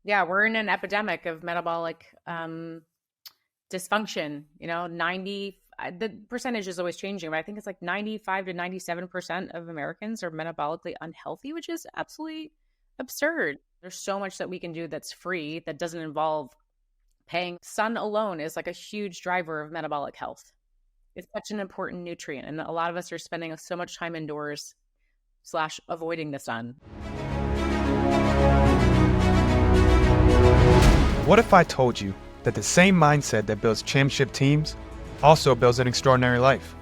Yeah, we're in an epidemic of metabolic dysfunction. 90, the percentage is always changing, but I think it's like 95 to 97% of Americans are metabolically unhealthy, which is absolutely absurd. There's so much that we can do that's free that doesn't involve paying. Sun alone is like a huge driver of metabolic health. It's such an important nutrient, and a lot of us are spending so much time indoors slash avoiding the sun. What if I told you that the same mindset that builds championship teams also builds an extraordinary life?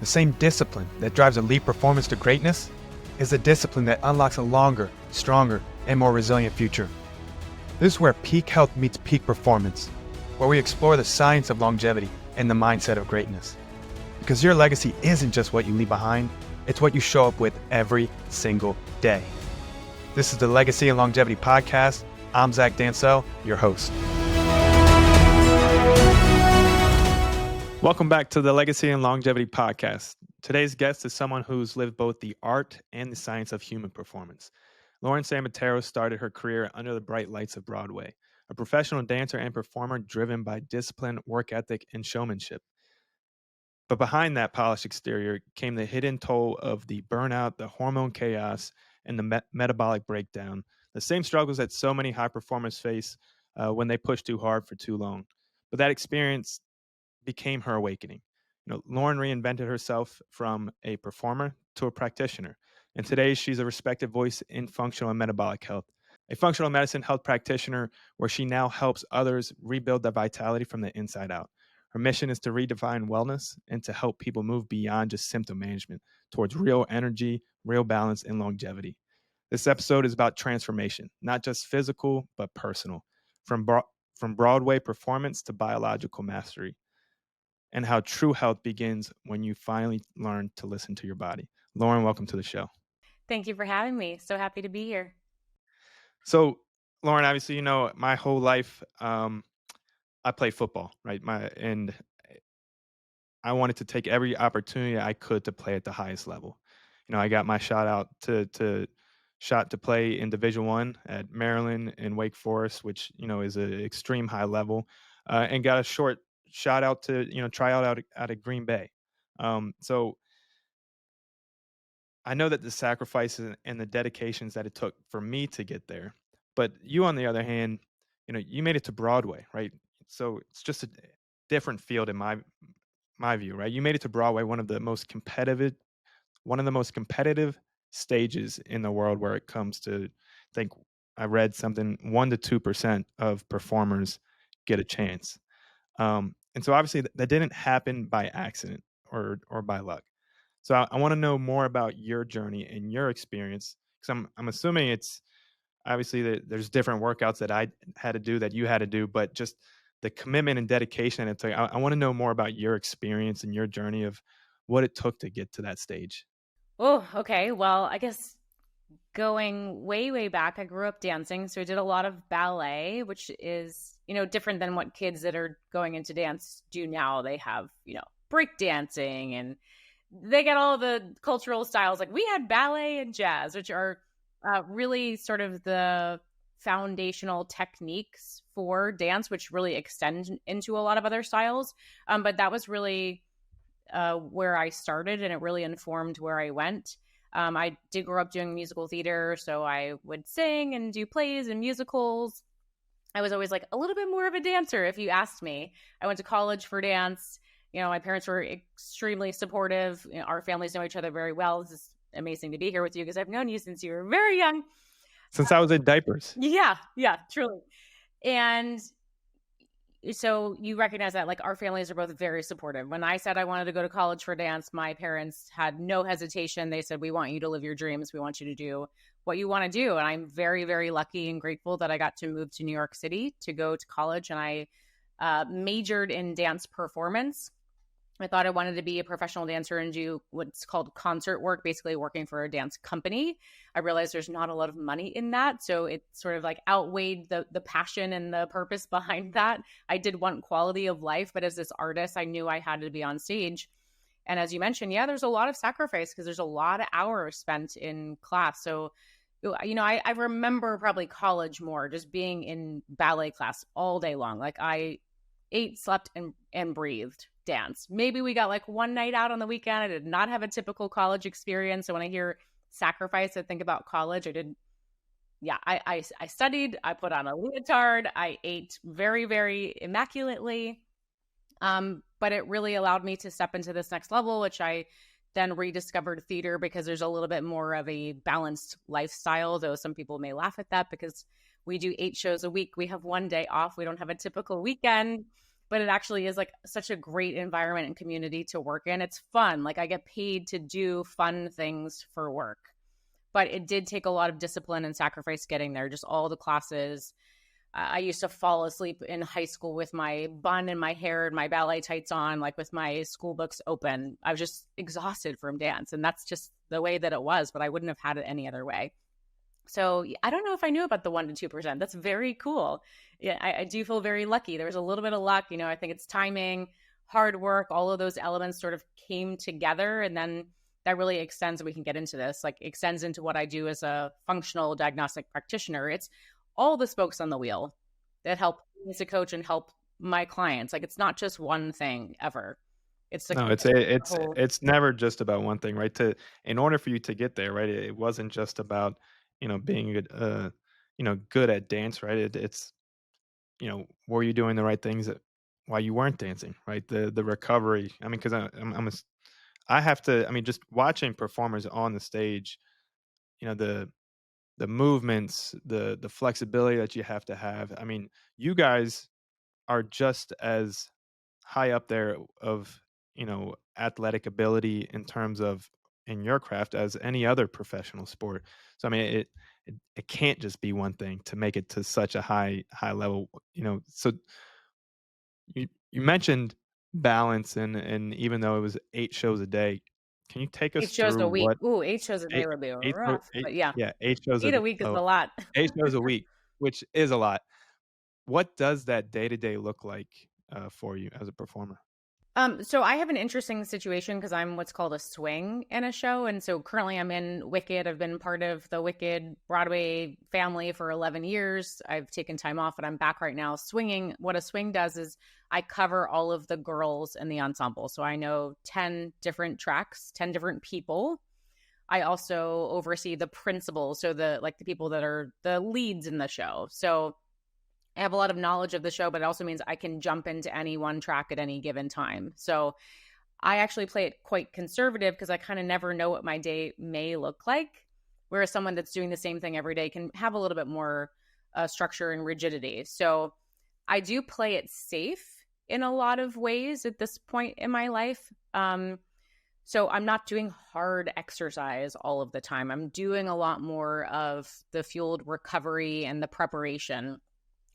The same discipline that drives elite performance to greatness is a discipline that unlocks a longer, stronger, and more resilient future. This is where peak health meets peak performance, where we explore the science of longevity and the mindset of greatness. Because your legacy isn't just what you leave behind, it's what you show up with every single day. This is the Legacy and Longevity Podcast. I'm Zach Dansell, your host. Welcome back to the Legacy and Longevity Podcast. Today's guest is someone who's lived both the art and the science of human performance. Lauren Sambataro started her career under the bright lights of Broadway, a professional dancer and performer driven by discipline, work ethic, and showmanship. But behind that polished exterior came the hidden toll of the burnout, the hormone chaos, and the metabolic breakdown, the same struggles that so many high performers face when they push too hard for too long. But that experience became her awakening. Lauren reinvented herself from a performer to a practitioner. And today she's a respected voice in functional and metabolic health, a functional medicine health practitioner where she now helps others rebuild their vitality from the inside out. Her mission is to redefine wellness and to help people move beyond just symptom management towards real energy, real balance, and longevity. This episode is about transformation, not just physical, but personal, from Broadway performance to biological mastery, and how true health begins when you finally learn to listen to your body. Lauren, welcome to the show. Thank you for having me. So happy to be here. So, Lauren, obviously, my whole life, I play football, right? And I wanted to take every opportunity I could to play at the highest level. I got my shot to play in Division I at Maryland and Wake Forest, which is an extreme high level, and got a short shot out to try out at Green Bay. So I know that the sacrifices and the dedications that it took for me to get there, but you, on the other hand, you made it to Broadway, right? So it's just a different field in my view, right? You made it to Broadway, one of the most competitive stages in the world, where it comes to, I think I read something, 1% to 2% of performers get a chance. And so obviously that didn't happen by accident or by luck. So I want to know more about your journey and your experience, because I'm assuming it's obviously that there's different workouts that I had to do that you had to do, but just the commitment and dedication. It's like, I want to know more about your experience and your journey of what it took to get to that stage. Oh, okay. Well, I guess going way, way back, I grew up dancing. So I did a lot of ballet, which is, different than what kids that are going into dance do now. They have, break dancing, and they get all the cultural styles. Like, we had ballet and jazz, which are really sort of the foundational techniques for dance, which really extend into a lot of other styles. But that was really where I started, and it really informed where I went. I did grow up doing musical theater, so I would sing and do plays and musicals. I was always like a little bit more of a dancer, if you asked me. I went to college for dance. My parents were extremely supportive. Our families know each other very well. This is amazing to be here with you because I've known you since you were very young. Since I was in diapers. Yeah, truly. And so you recognize that, like, our families are both very supportive. When I said I wanted to go to college for dance, my parents had no hesitation. They said, we want you to live your dreams. We want you to do what you want to do. And I'm very, very lucky and grateful that I got to move to New York City to go to college. And I majored in dance performance. I thought I wanted to be a professional dancer and do what's called concert work, basically working for a dance company. I realized there's not a lot of money in that. So it sort of like outweighed the passion and the purpose behind that. I did want quality of life, but as this artist, I knew I had to be on stage. And as you mentioned, yeah, there's a lot of sacrifice because there's a lot of hours spent in class. So I remember probably college more, just being in ballet class all day long. Like I ate, slept, and breathed dance. Maybe we got like one night out on the weekend. I did not have a typical college experience. So when I hear sacrifice, I think about college. I did, yeah, I studied, I put on a leotard, I ate very, very immaculately. But it really allowed me to step into this next level, which I then rediscovered theater because there's a little bit more of a balanced lifestyle, though some people may laugh at that because we do 8 shows a week. We have one day off. We don't have a typical weekend, but it actually is like such a great environment and community to work in. It's fun. Like I get paid to do fun things for work, but it did take a lot of discipline and sacrifice getting there. Just all the classes. I used to fall asleep in high school with my bun and my hair and my ballet tights on, like with my school books open. I was just exhausted from dance. And that's just the way that it was, but I wouldn't have had it any other way. So I don't know if I knew about the 1% to 2%. That's very cool. Yeah, I do feel very lucky. There was a little bit of luck. I think it's timing, hard work, all of those elements sort of came together. And then that really extends, we can get into this, like extends into what I do as a functional diagnostic practitioner. It's all the spokes on the wheel that help me as a coach and help my clients. Like it's not just one thing ever. It's the No, whole. it's never just about one thing, right? In order for you to get there, right? It wasn't just about, being good, good at dance, right? It's, were you doing the right things while you weren't dancing, right? The recovery. I mean, because I have to. I mean, just watching performers on the stage, the movements, the flexibility that you have to have. I mean, you guys are just as high up there of, athletic ability in terms of in your craft as any other professional sport. So I mean, it can't just be one thing to make it to such a high level, So you mentioned balance, and even though it was 8 shows a day, can you take us 8 shows through a week. what Ooh, 8 shows a day eight would be eight show rough. 8 But yeah, yeah, 8 shows a 8 a d week is oh, a lot. 8 shows a week, which is a lot. What does that day-to-day look like, for you as a performer? So I have an interesting situation because I'm what's called a swing in a show. And so currently I'm in Wicked. I've been part of the Wicked Broadway family for 11 years. I've taken time off and I'm back right now swinging. What a swing does is I cover all of the girls in the ensemble. So I know 10 different tracks, 10 different people. I also oversee the principals, so the people that are the leads in the show. So I have a lot of knowledge of the show, but it also means I can jump into any one track at any given time. So I actually play it quite conservative because I kind of never know what my day may look like. Whereas someone that's doing the same thing every day can have a little bit more structure and rigidity. So I do play it safe in a lot of ways at this point in my life. So I'm not doing hard exercise all of the time. I'm doing a lot more of the fueled recovery and the preparation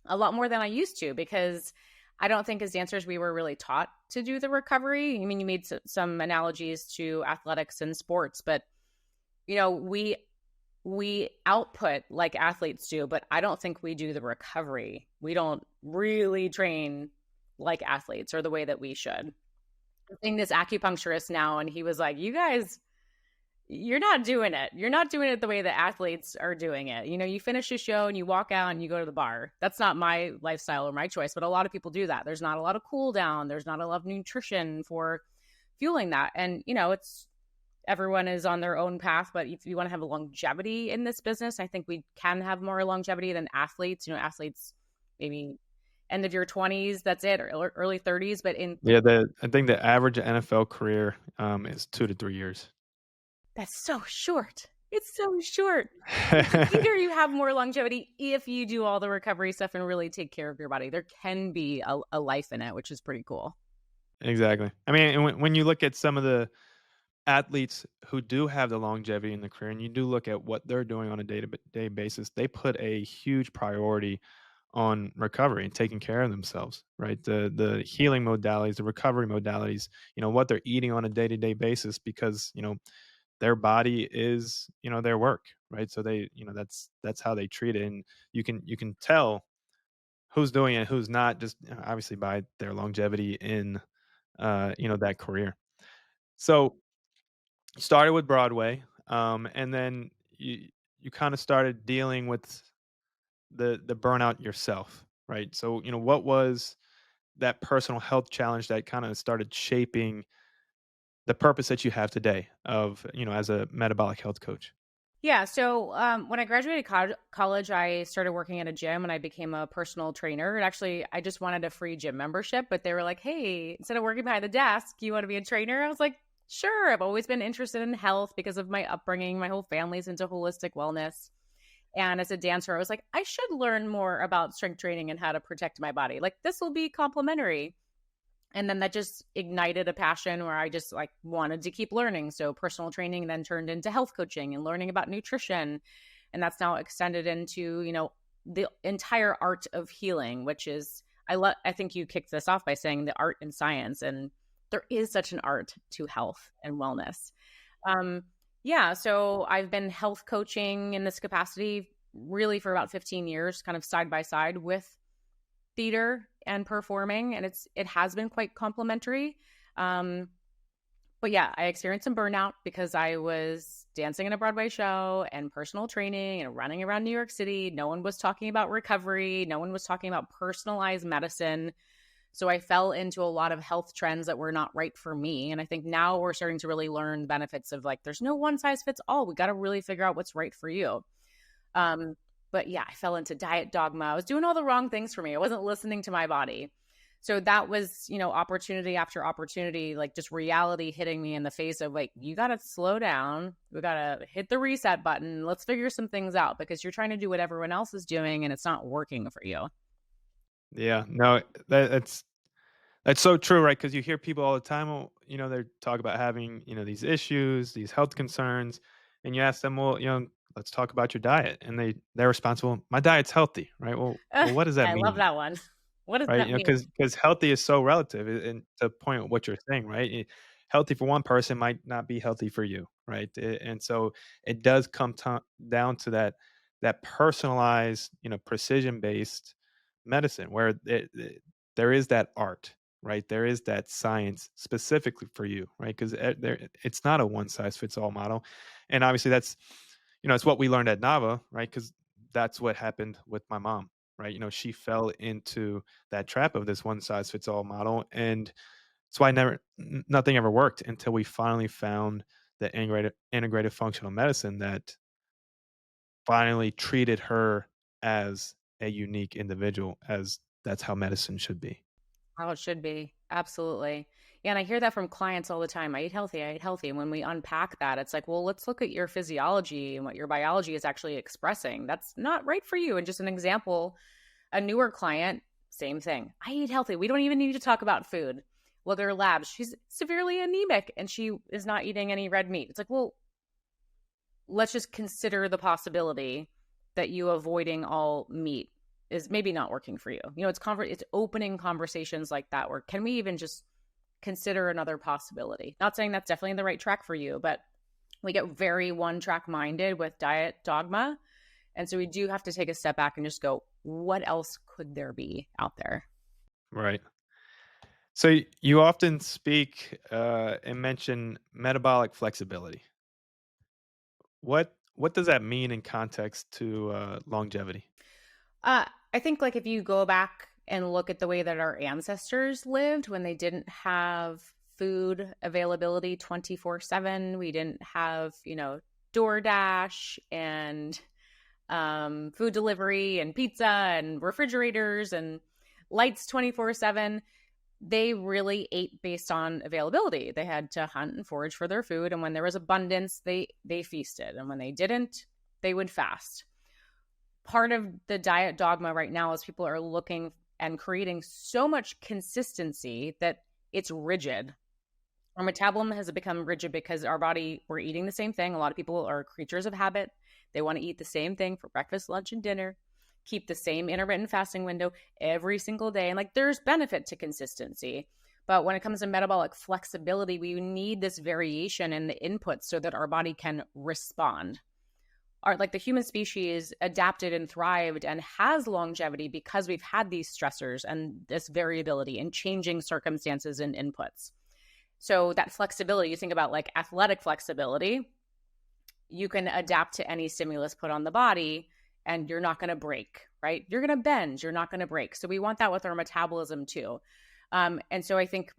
a lot more than I used to because I don't think as dancers we were really taught to do the recovery. I mean, you made some analogies to athletics and sports, but we output like athletes do, but I don't think we do the recovery. We don't really train like athletes or the way that we should. I'm seeing this acupuncturist now, and he was like, "You guys, you're not doing it. You're not doing it the way the athletes are doing it. You finish a show and you walk out and you go to the bar. That's not my lifestyle or my choice, but a lot of people do that. There's not a lot of cool down. There's not a lot of nutrition for fueling that. And, it's everyone is on their own path. But if you want to have a longevity in this business, I think we can have more longevity than athletes. Athletes maybe end of your 20s, that's it, or early 30s. But Yeah, I think the average NFL career, is 2 to 3 years. That's so short. It's so short. Either you have more longevity if you do all the recovery stuff and really take care of your body. There can be a life in it, which is pretty cool. Exactly. I mean, and when you look at some of the athletes who do have the longevity in the career, and you do look at what they're doing on a day-to-day basis, they put a huge priority on recovery and taking care of themselves, right? The healing modalities, the recovery modalities, what they're eating on a day-to-day basis because, their body is, their work, right? So they, that's how they treat it. And you can tell who's doing it, who's not, just obviously by their longevity in, that career. So you started with Broadway, and then you kind of started dealing with the burnout yourself, right? So, what was that personal health challenge that kind of started shaping the purpose that you have today of, as a metabolic health coach? Yeah. So when I graduated college, I started working at a gym and I became a personal trainer. And actually, I just wanted a free gym membership, but they were like, hey, instead of working behind the desk, you want to be a trainer? I was like, sure. I've always been interested in health because of my upbringing. My whole family's into holistic wellness. And as a dancer, I was like, I should learn more about strength training and how to protect my body. Like, this will be complementary. And then that just ignited a passion where I just like wanted to keep learning. So personal training then turned into health coaching and learning about nutrition. And that's now extended into, the entire art of healing, which is I think you kicked this off by saying the art and science. And there is such an art to health and wellness. Yeah, so I've been health coaching in this capacity really for about 15 years, kind of side by side with theater and performing, and it has been quite complimentary. But yeah, I experienced some burnout because I was dancing in a Broadway show and personal training and running around New York City. No one was talking about recovery. No one was talking about personalized medicine. So I fell into a lot of health trends that were not right for me. And I think now we're starting to really learn the benefits of like, there's no one size fits all. We got to really figure out what's right for you. But yeah, I fell into diet dogma. I was doing all the wrong things for me. I wasn't listening to my body. So that was, opportunity after opportunity, like just reality hitting me in the face of like, you got to slow down. We got to hit the reset button. Let's figure some things out because you're trying to do what everyone else is doing and it's not working for you. Yeah, no, that's so true, right? Because you hear people all the time, they talk about having, these issues, these health concerns, and you ask them, well, let's talk about your diet, and they're responsible. My diet's healthy, right? Well, what does that I love mean, that one. What does right? that mean? Because healthy is so relative, and to point at what you're saying, right? Healthy for one person might not be healthy for you, right? And so it does come down to that personalized, precision based medicine where there is that art, right? There is that science specifically for you, right? Because it's not a one size fits all model, and obviously that's it's what we learned at Nava, right? Because that's what happened with my mom, right? She fell into that trap of this one size fits all model, and that's why nothing ever worked until we finally found the integrated functional medicine that finally treated her as a unique individual, as that's how medicine should be. How it should be. Absolutely. Yeah, and I hear that from clients all the time. I eat healthy, I eat healthy. And when we unpack that, it's like, well, let's look at your physiology and what your biology is actually expressing. That's not right for you. And just an example, a newer client, same thing. I eat healthy. We don't even need to talk about food. Well, their labs, she's severely anemic and she is not eating any red meat. It's like, well, let's just consider the possibility that you avoiding all meat is maybe not working for you. It's opening conversations like that where can we even just consider another possibility? Not saying that's definitely the right track for you, but we get very one track minded with diet dogma. And so we do have to take a step back and just go, what else could there be out there? Right. So you often speak and mention metabolic flexibility. What does that mean in context to longevity? I think like if you go back and look at the way that our ancestors lived when they didn't have food availability 24/7, we didn't have, DoorDash and food delivery and pizza and refrigerators and lights 24/7. They really ate based on availability. They had to hunt and forage for their food. And when there was abundance, they feasted. And when they didn't, they would fast. Part of the diet dogma right now is people are looking and creating so much consistency that it's rigid. Our metabolism has become rigid because we're eating the same thing. A lot of people are creatures of habit. They want to eat the same thing for breakfast, lunch, and dinner, keep the same intermittent fasting window every single day. And like there's benefit to consistency. But when it comes to metabolic flexibility, we need this variation in the inputs so that our body can respond. The human species adapted and thrived and has longevity because we've had these stressors and this variability and changing circumstances and inputs. So that flexibility, you think about like athletic flexibility, you can adapt to any stimulus put on the body and you're not going to break, right? You're going to bend, you're not going to break. So we want that with our metabolism too. And so I think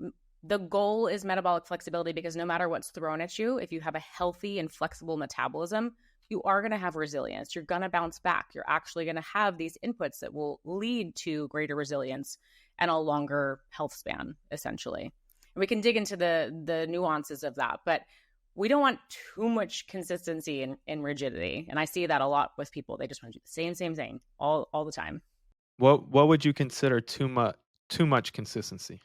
the goal is metabolic flexibility, because no matter what's thrown at you, if you have a healthy and flexible metabolism, you are going to have resilience. You're going to bounce back. You're actually going to have these inputs that will lead to greater resilience and a longer health span, essentially. And we can dig into the nuances of that, but we don't want too much consistency and rigidity. And I see that a lot with people. They just want to do the same thing all the time. What would you consider too much consistency?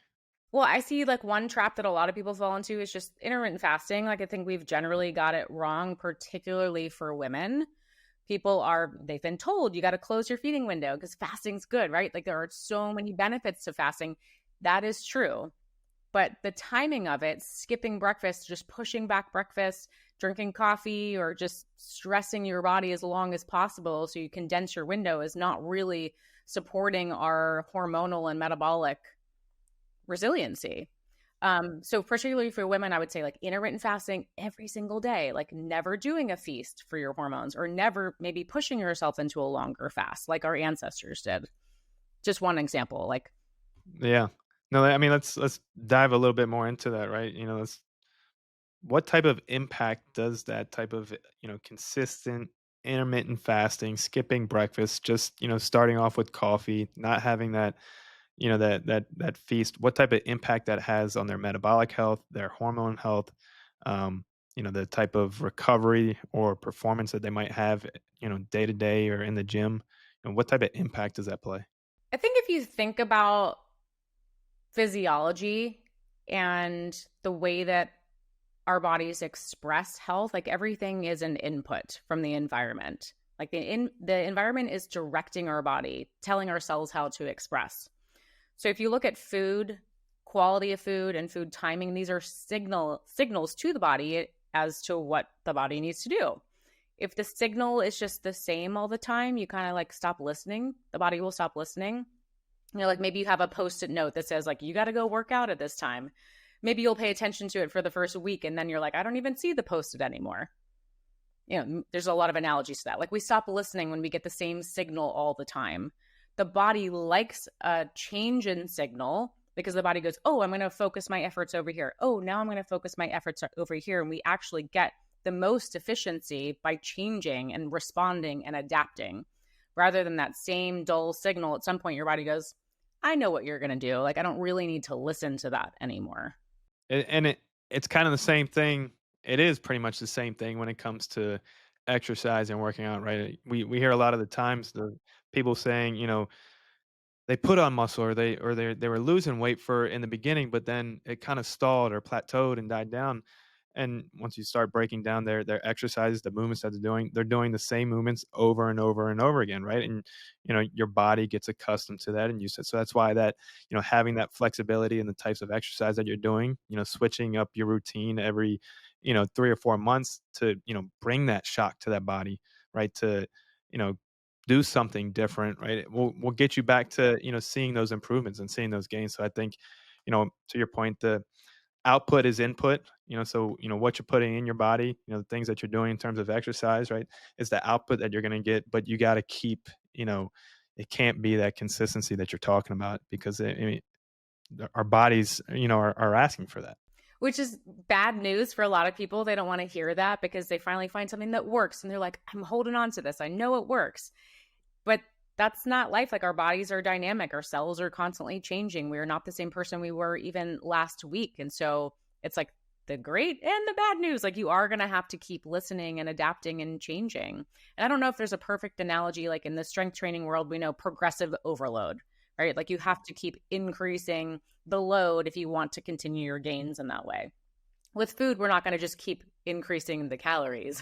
Well, I see like one trap that a lot of people fall into is just intermittent fasting. Like I think we've generally got it wrong, particularly for women. They've been told you got to close your feeding window because fasting's good, right? Like there are so many benefits to fasting. That is true. But the timing of it, skipping breakfast, just pushing back breakfast, drinking coffee, or just stressing your body as long as possible so you condense your window, is not really supporting our hormonal and metabolic resiliency. So particularly for women, I would say like intermittent fasting every single day, like never doing a feast for your hormones, or never maybe pushing yourself into a longer fast like our ancestors did. Just one example. Like, Yeah. No, I mean, let's dive a little bit more into that, right? What type of impact does that type of, consistent intermittent fasting, skipping breakfast, just, starting off with coffee, not having that, that feast, what type of impact that has on their metabolic health, their hormone health, the type of recovery or performance that they might have, day to day or in the gym, and what type of impact does that play? I think if you think about physiology and the way that our bodies express health, like everything is an input from the environment. Like the environment is directing our body, telling our cells how to express. So if you look at food, quality of food and food timing, these are signals to the body as to what the body needs to do. If the signal is just the same all the time, you kind of like stop listening. The body will stop listening. Like maybe you have a Post-it note that says like, you got to go work out at this time. Maybe you'll pay attention to it for the first week, and then you're like, I don't even see the Post-it anymore. There's a lot of analogies to that. Like we stop listening when we get the same signal all the time. The body likes a change in signal because the body goes, oh, I'm going to focus my efforts over here. Oh, now I'm going to focus my efforts over here. And we actually get the most efficiency by changing and responding and adapting, rather than that same dull signal. At some point, your body goes, I know what you're going to do. Like, I don't really need to listen to that anymore. And it's kind of the same thing. It is pretty much the same thing when it comes to exercise and working out, right? We hear a lot of the times the people saying, they put on muscle, or they were losing weight for in the beginning, but then it kind of stalled or plateaued and died down. And once you start breaking down their exercises, the movements that they're doing the same movements over and over and over again, right? And your body gets accustomed to that, and you said so. That's why that having that flexibility in the types of exercise that you're doing, switching up your routine every 3 or 4 months to bring that shock to that body, right? To do something different, right? We'll get you back to seeing those improvements and seeing those gains. So I think to your point, the output is input, so what you're putting in your body, the things that you're doing in terms of exercise, right, is the output that you're going to get. But you got to keep, it can't be that consistency that you're talking about, because our bodies are asking for that, which is bad news for a lot of people. They don't want to hear that because they finally find something that works and they're like, I'm holding on to this, I know it works. But that's not life. Like our bodies are dynamic. Our cells are constantly changing. We are not the same person we were even last week. And so it's like the great and the bad news. Like you are going to have to keep listening and adapting and changing. And I don't know if there's a perfect analogy. Like in the strength training world, we know progressive overload, right? Like you have to keep increasing the load if you want to continue your gains in that way. With food, we're not going to just keep increasing the calories.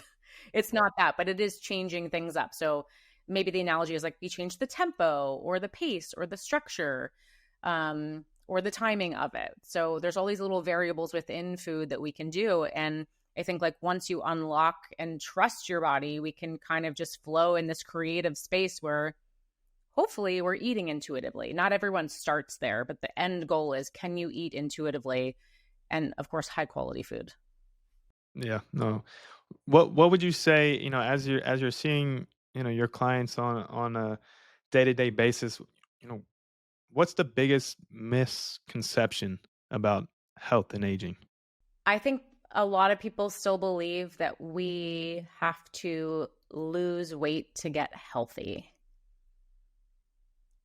It's not that, but it is changing things up. So maybe the analogy is like we change the tempo or the pace or the structure or the timing of it. So there's all these little variables within food that we can do. And I think like once you unlock and trust your body, we can kind of just flow in this creative space where hopefully we're eating intuitively. Not everyone starts there, but the end goal is, can you eat intuitively? And of course, high quality food. Yeah, no. What would you say, as you're seeing, your clients on a day-to-day basis, you know, what's the biggest misconception about health and aging? I think a lot of people still believe that we have to lose weight to get healthy.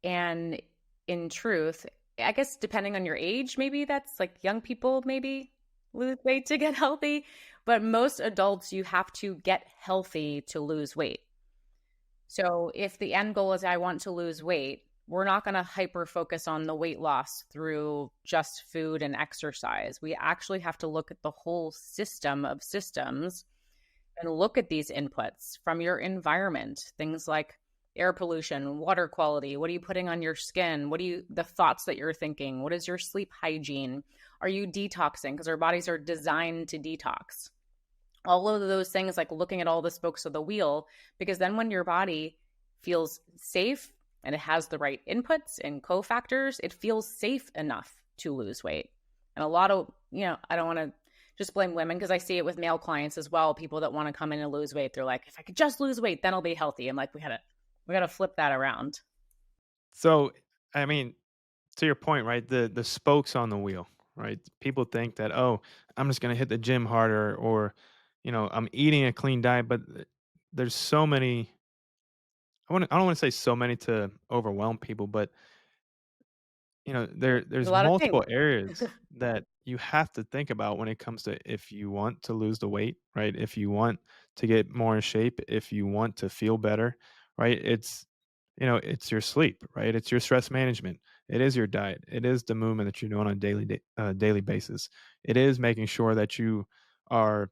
And in truth, I guess depending on your age, maybe that's like young people maybe lose weight to get healthy. But most adults, you have to get healthy to lose weight. So if the end goal is I want to lose weight, we're not going to hyper focus on the weight loss through just food and exercise. We actually have to look at the whole system of systems and look at these inputs from your environment, things like air pollution, water quality, what are you putting on your skin? The thoughts that you're thinking? What is your sleep hygiene? Are you detoxing? Because our bodies are designed to detox. All of those things, like looking at all the spokes of the wheel, because then when your body feels safe and it has the right inputs and cofactors, it feels safe enough to lose weight. And a lot of, I don't want to just blame women because I see it with male clients as well. People that want to come in and lose weight, they're like, if I could just lose weight, then I'll be healthy. I'm like, we gotta flip that around. So, I mean, to your point, right? The spokes on the wheel, right? People think that, oh, I'm just gonna hit the gym harder, or I'm eating a clean diet, but there's so many. I don't want to say so many to overwhelm people, but There's a there's lot of things. multiple areas that you have to think about when it comes to if you want to lose the weight, right? If you want to get more in shape, if you want to feel better, right? It's your sleep, right? It's your stress management. It is your diet. It is the movement that you're doing on a daily basis. It is making sure that you are,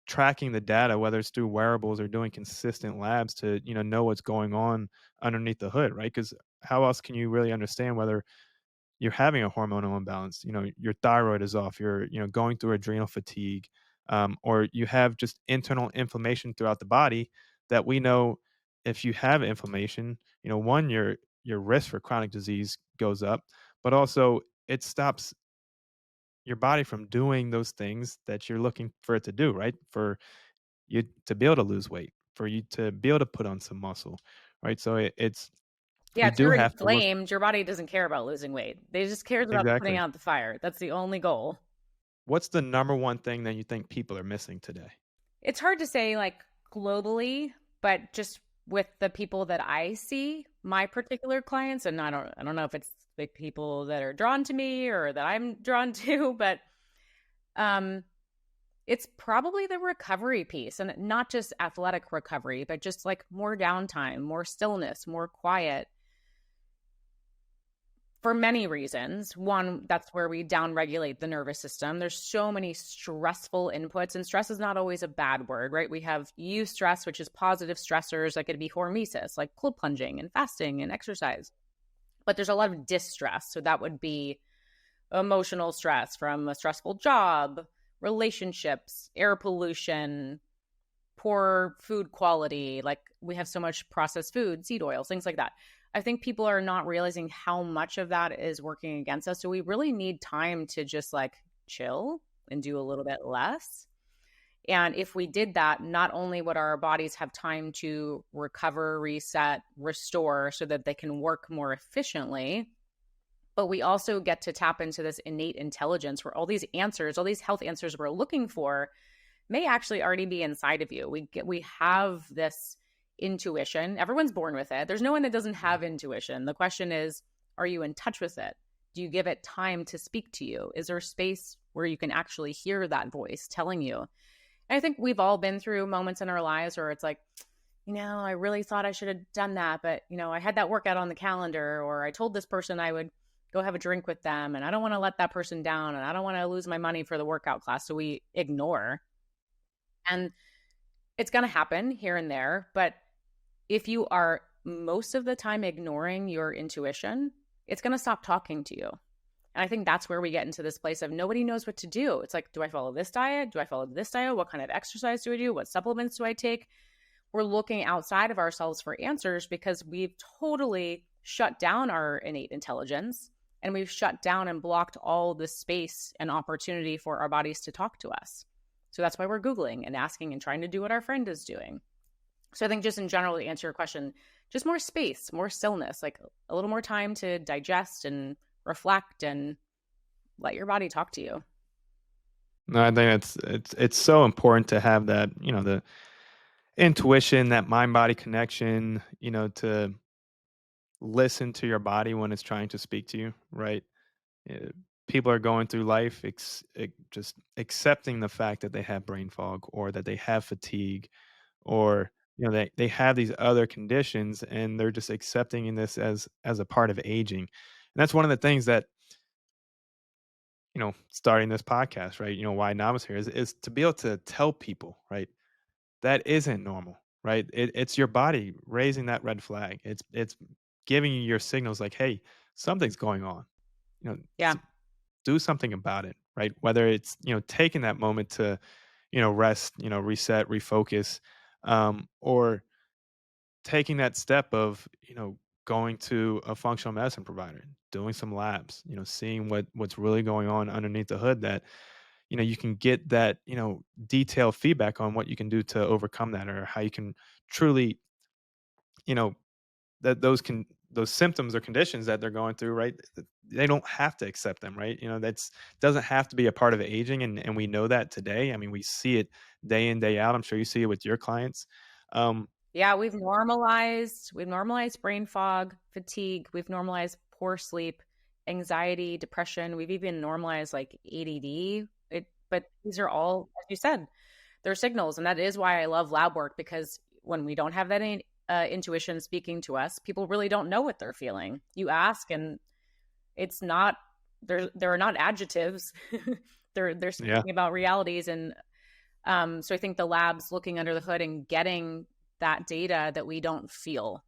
tracking the data, whether it's through wearables or doing consistent labs to, know what's going on underneath the hood, right? Because how else can you really understand whether you're having a hormonal imbalance? Your thyroid is off, you're, going through adrenal fatigue, or you have just internal inflammation throughout the body that we know if you have inflammation, one, your risk for chronic disease goes up, but also it stops your body from doing those things that you're looking for it to do, right? For you to be able to lose weight, for you to be able to put on some muscle, right? So it's Yeah, we if do you're have to look. inflamed, your body doesn't care about losing weight. They just cares about putting Exactly. out the fire. That's the only goal. What's the number one thing that you think people are missing today? It's hard to say like globally, but just with the people that I see, my particular clients, and I don't know if it's the people that are drawn to me or that I'm drawn to, but um it's probably the recovery piece, and not just athletic recovery, but just like more downtime, more stillness, more quiet, for many reasons. One, that's where we downregulate the nervous system. There's so many stressful inputs, and stress is not always a bad word, right? We have eustress, which is positive stressors, like it'd be hormesis, like cold plunging and fasting and exercise. But there's a lot of distress. So that would be emotional stress from a stressful job, relationships, air pollution, poor food quality. Like we have so much processed food, seed oils, things like that. I think people are not realizing how much of that is working against us. So we really need time to just like chill and do a little bit less. And if we did that, not only would our bodies have time to recover, reset, restore so that they can work more efficiently, but we also get to tap into this innate intelligence where all these answers, all these health answers we're looking for may actually already be inside of you. We have this intuition. Everyone's born with it. There's no one that doesn't have intuition. The question is, are you in touch with it? Do you give it time to speak to you? Is there space where you can actually hear that voice telling you? And I think we've all been through moments in our lives where it's like, I really thought I should have done that, but I had that workout on the calendar, or I told this person I would go have a drink with them, and I don't want to let that person down, and I don't want to lose my money for the workout class. So we ignore. And it's going to happen here and there. But if you are most of the time ignoring your intuition, it's going to stop talking to you. And I think that's where we get into this place of nobody knows what to do. It's like, do I follow this diet? Do I follow this diet? What kind of exercise do I do? What supplements do I take? We're looking outside of ourselves for answers because we've totally shut down our innate intelligence, and we've shut down and blocked all the space and opportunity for our bodies to talk to us. So that's why we're Googling and asking and trying to do what our friend is doing. So I think just in general, to answer your question, just more space, more stillness, like a little more time to digest and reflect and let your body talk to you. No, I think it's so important to have that, the intuition, that mind body connection, to listen to your body when it's trying to speak to you, right? Uh, People are going through life just accepting the fact that they have brain fog or that they have fatigue or they have these other conditions and they're just accepting in this as a part of aging. And that's one of the things that starting this podcast, right? Why Nama's here is to be able to tell people, right, that isn't normal, right? It's your body raising that red flag. It's giving you your signals like, hey, something's going on. You know, Yeah. do something about it, right? Whether it's taking that moment to rest, reset, refocus, or taking that step of going to a functional medicine provider, doing some labs, seeing what's really going on underneath the hood, that you can get that detailed feedback on what you can do to overcome that, or how you can truly you know that those symptoms or conditions that they're going through, right, they don't have to accept them, right? That's doesn't have to be a part of aging, and we know that today. I mean, we see it day in, day out. I'm sure you see it with your clients. um Yeah, we've normalized brain fog, fatigue, we've normalized poor sleep, anxiety, depression, we've even normalized like ADD. But these are all, as you said, they're signals, and that is why I love lab work, because when we don't have that intuition speaking to us, people really don't know what they're feeling. You ask, and it's not there are not adjectives. They're yeah. speaking about realities, and so I think the labs looking under the hood and getting that data that we don't feel,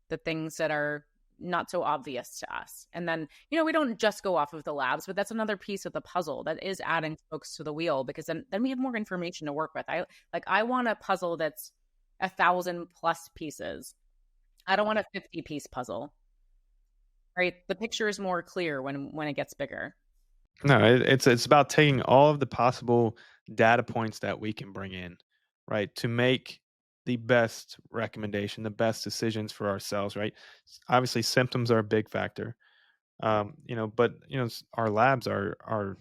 the things that are not so obvious to us. And then, we don't just go off of the labs, but that's another piece of the puzzle that is adding spokes to the wheel, because then we have more information to work with. I want a puzzle that's 1,000+ pieces. I don't want a 50-piece puzzle, right? The picture is more clear when it gets bigger. No, it's about taking all of the possible data points that we can bring in, right, to make the best recommendation, the best decisions for ourselves, right? Obviously, symptoms are a big factor, but our labs are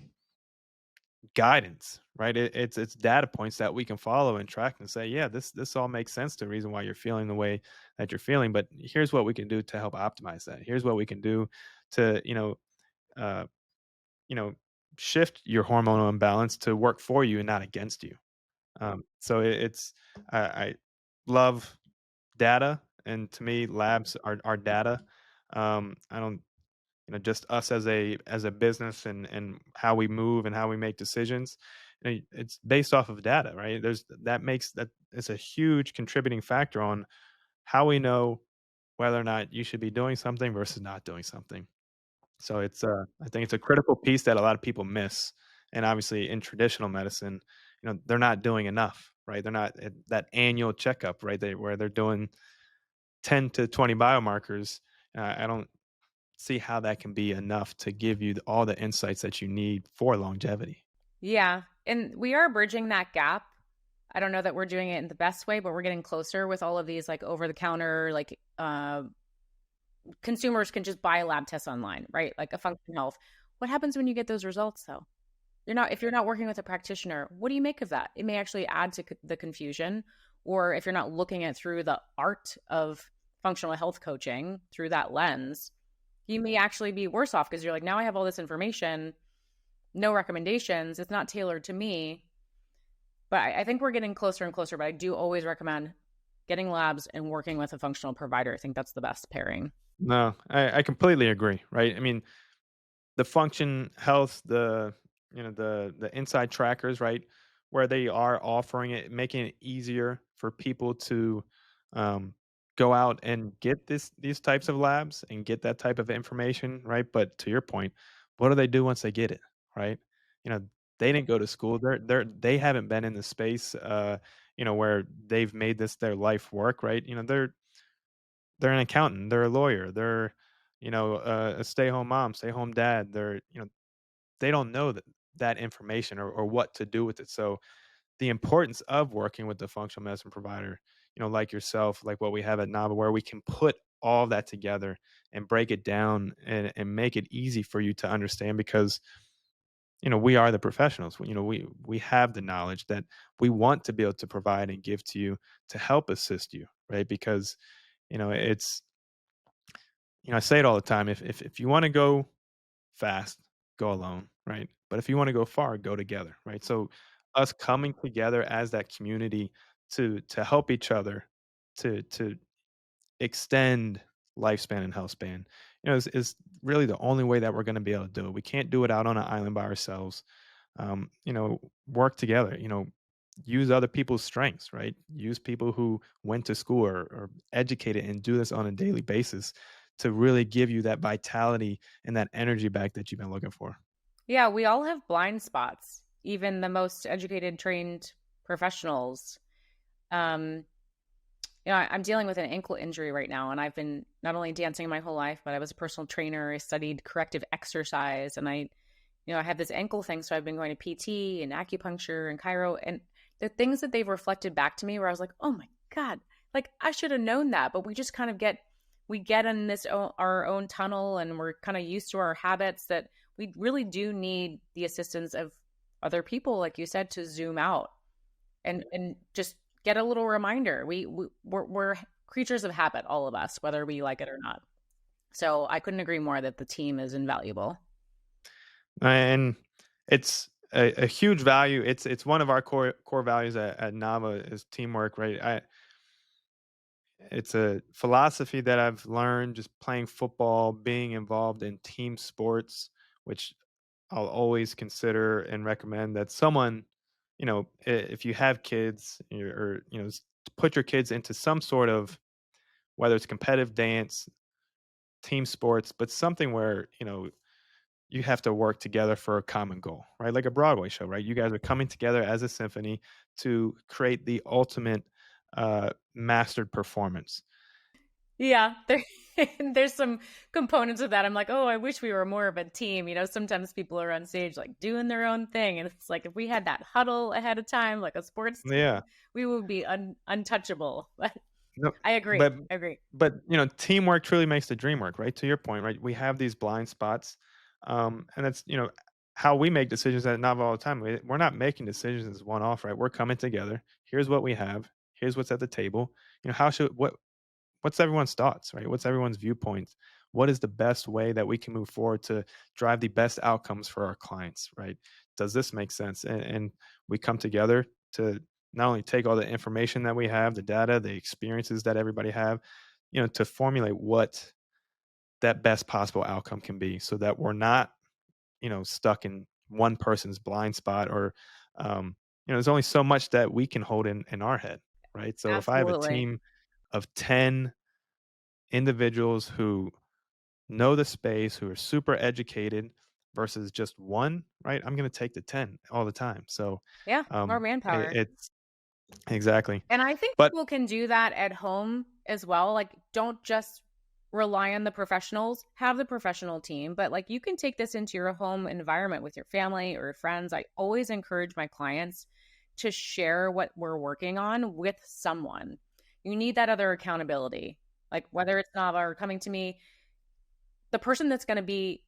guidance, right? It's data points that we can follow and track and say, yeah, this all makes sense to the reason why you're feeling the way that you're feeling. But here's what we can do to help optimize that. Here's what we can do to uh, you know, shift your hormonal imbalance to work for you and not against you. So it's I love data, and to me, labs are data. I don't, just us as a business and how we move and how we make decisions. It's based off of data, right? That makes that it's a huge contributing factor on how we know whether or not you should be doing something versus not doing something. So I think it's a critical piece that a lot of people miss. And obviously in traditional medicine, they're not doing enough, right? They're not at that annual checkup, right? Where they're doing 10 to 20 biomarkers. I don't see how that can be enough to give you all the insights that you need for longevity. Yeah. And we are bridging that gap. I don't know that we're doing it in the best way, but we're getting closer with all of these like over the counter, like consumers can just buy lab tests online, right? Like a function health. What happens when you get those results though? If you're not working with a practitioner, what do you make of that? It may actually add to the confusion. Or if you're not looking at through the art of functional health coaching through that lens, you may actually be worse off, because you're like, now I have all this information, no recommendations. It's not tailored to me. But I think we're getting closer and closer. But I do always recommend getting labs and working with a functional provider. I think that's the best pairing. No, I completely agree, right? I mean, the function health, the inside trackers, right, where they are offering it, making it easier for people to um, go out and get these types of labs and get that type of information, right? But to your point, what do they do once they get it, right? You know, they didn't go to school. They haven't been in the space, where they've made this their life work, right? They're an accountant, they're a lawyer, they're a stay-home mom, stay-home dad. They don't know that information or what to do with it. So the importance of working with the functional medicine provider, like yourself, like what we have at Nava, where we can put all that together and break it down and make it easy for you to understand because we are the professionals. We have the knowledge that we want to be able to provide and give to you to help assist you, right? Because it's I say it all the time. If you want to go fast, go alone, right? But if you want to go far, go together, right? So us coming together as that community to help each other to extend lifespan and health span, is really the only way that we're going to be able to do it. We can't do it out on an island by ourselves. Work together. Use other people's strengths, right? Use people who went to school or educated and do this on a daily basis to really give you that vitality and that energy back that you've been looking for. Yeah, we all have blind spots, even the most educated, trained professionals. Um, I'm dealing with an ankle injury right now, and I've been not only dancing my whole life, but I was a personal trainer. I studied corrective exercise, and I have this ankle thing, so I've been going to PT and acupuncture and chiro, and the things that they've reflected back to me, where I was like, oh my god, like I should have known that, but we just kind of get in our own tunnel, and we're kind of used to our habits that we really do need the assistance of other people, like you said, to zoom out and just get a little reminder. We're creatures of habit, all of us, whether we like it or not. So I couldn't agree more that the team is invaluable. And it's a huge value. It's one of our core values at Nava is teamwork, right? It's a philosophy that I've learned just playing football, being involved in team sports, which I'll always consider and recommend that someone, if you have kids or, put your kids into some sort of, whether it's competitive dance, team sports, but something where, you have to work together for a common goal, right? Like a Broadway show, right? You guys are coming together as a symphony to create the ultimate mastered performance. Yeah, there's some components of that. I'm like, oh, I wish we were more of a team. Sometimes people are on stage like doing their own thing, and it's like if we had that huddle ahead of time, like a sports Yeah. team, we would be untouchable. But No, I agree. but I agree. teamwork truly makes the dream work, right? To your point, right? We have these blind spots, and that's how we make decisions at Nava all the time. We're not making decisions as one off, right? We're coming together. Here's what we have. Here's what's at the table. How should what's everyone's thoughts, right? What's everyone's viewpoints? What is the best way that we can move forward to drive the best outcomes for our clients, right? Does this make sense? And we come together to not only take all the information that we have, the data, the experiences that everybody have, to formulate what that best possible outcome can be so that we're not, stuck in one person's blind spot or, there's only so much that we can hold in our head, right? So if I have a Absolutely. team of 10 individuals who know the space, who are super educated versus just one, right? I'm going to take the 10 all the time. So, Yeah, more manpower. it's exactly. And I think But people can do that at home as well. Like, don't just rely on the professionals, have the professional team, but like you can take this into your home environment with your family or your friends. I always encourage my clients to share what we're working on with someone. You need that other accountability. Like, whether it's Nava or coming to me, the person that's going to be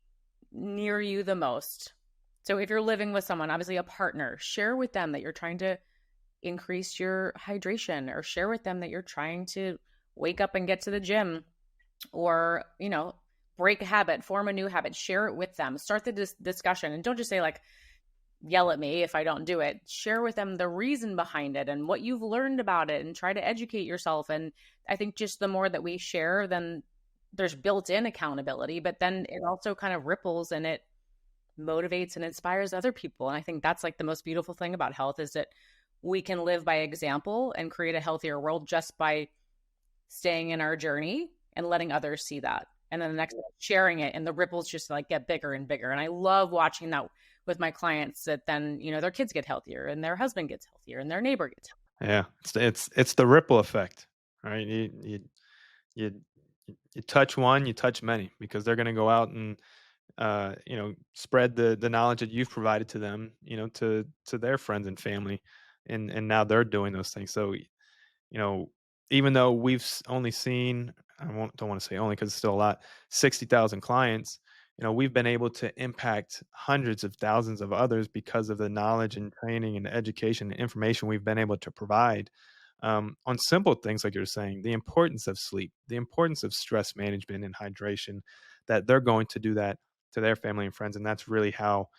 near you the most. So if you're living with someone, obviously a partner, share with them that you're trying to increase your hydration, or share with them that you're trying to wake up and get to the gym, or break a habit, form a new habit. Share it with them, start the discussion, and don't just say like, yell at me if I don't do it. Share with them the reason behind it and what you've learned about it, and try to educate yourself. And I think just the more that we share, then there's built-in accountability, but then it also kind of ripples and it motivates and inspires other people. And I think that's like the most beautiful thing about health, is that we can live by example and create a healthier world just by staying in our journey and letting others see that. And then the next sharing it, and the ripples just like get bigger and bigger. And I love watching that with my clients, that then, their kids get healthier and their husband gets healthier and their neighbor gets healthier. yeah, it's the ripple effect, right? You you touch one, you touch many because they're going to go out and spread the knowledge that you've provided to them, to their friends and family. and now they're doing those things. So, even though only seen, don't want to say only because it's still a lot, 60,000 clients, we've been able to impact hundreds of thousands of others because of the knowledge and training and education and information we've been able to provide, on simple things like you're saying, the importance of sleep, the importance of stress management and hydration, that they're going to do that to their family and friends. And that's really how,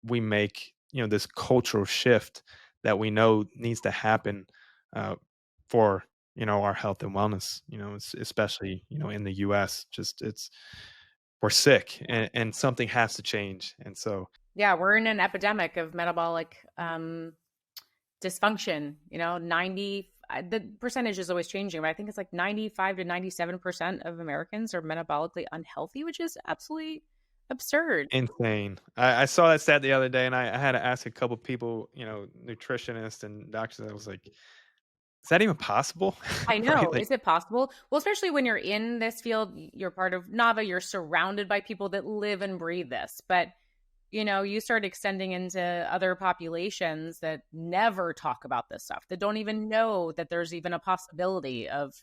we make, this cultural shift that we know needs to happen, uh, for, our health and wellness, especially, in the US. Just it's we're sick, and something has to change. And so Yeah, we're in an epidemic of metabolic dysfunction. 90 the percentage is always changing, but I think it's like 95 to 97% of Americans are metabolically unhealthy, which is absolutely absurd. insane. I saw that stat the other day, and I had to ask a couple people, nutritionists and doctors. I was like, "Is that even possible?" I Right? know. Like, Is it possible? Well, especially when you're in this field, you're part of NAVA, you're surrounded by people that live and breathe this. But, you start extending into other populations that never talk about this stuff, that don't even know that there's even a possibility of